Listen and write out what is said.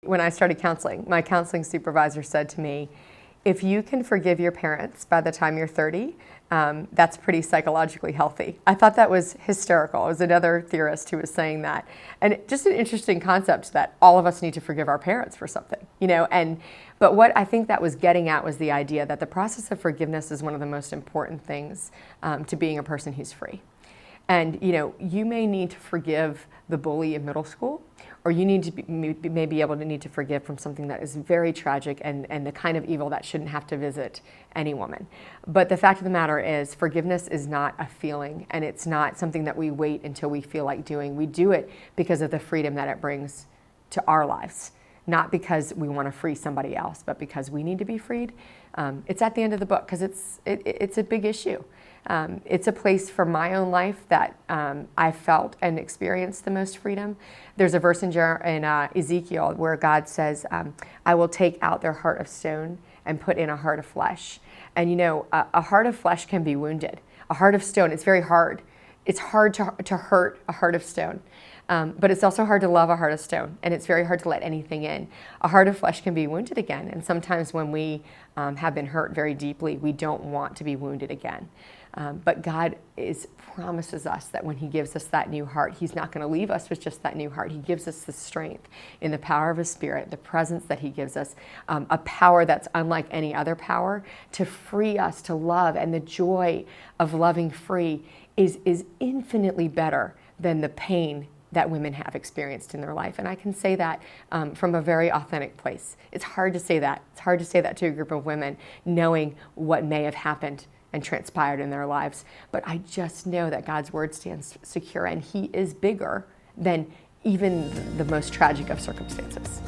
when I started counseling, my counseling supervisor said to me, if you can forgive your parents by the time you're 30, that's pretty psychologically healthy. I thought that was hysterical. It was another theorist who was saying that. And just an interesting concept that all of us need to forgive our parents for something, but what I think that was getting at was the idea that the process of forgiveness is one of the most important things to being a person who's free. And you may need to forgive the bully in middle school, or you need to need to forgive from something that is very tragic and the kind of evil that shouldn't have to visit any woman. But the fact of the matter is, forgiveness is not a feeling, and it's not something that we wait until we feel like doing. We do it because of the freedom that it brings to our lives, not because we want to free somebody else, but because we need to be freed. It's at the end of the book because it's a big issue. It's a place for my own life that I felt and experienced the most freedom. There's a verse in Ezekiel where God says, I will take out their heart of stone and put in a heart of flesh. And a heart of flesh can be wounded. A heart of stone, it's very hard. It's hard to hurt a heart of stone. But it's also hard to love a heart of stone, and it's very hard to let anything in. A heart of flesh can be wounded again, and sometimes when we have been hurt very deeply, we don't want to be wounded again. But God promises us that when He gives us that new heart, He's not going to leave us with just that new heart. He gives us the strength in the power of His Spirit, the presence that He gives us, a power that's unlike any other power to free us to love. And the joy of loving free is infinitely better than the pain that women have experienced in their life. And I can say that from a very authentic place. It's hard to say that. It's hard to say that to a group of women, knowing what may have happened and transpired in their lives. But I just know that God's word stands secure, and He is bigger than even the most tragic of circumstances.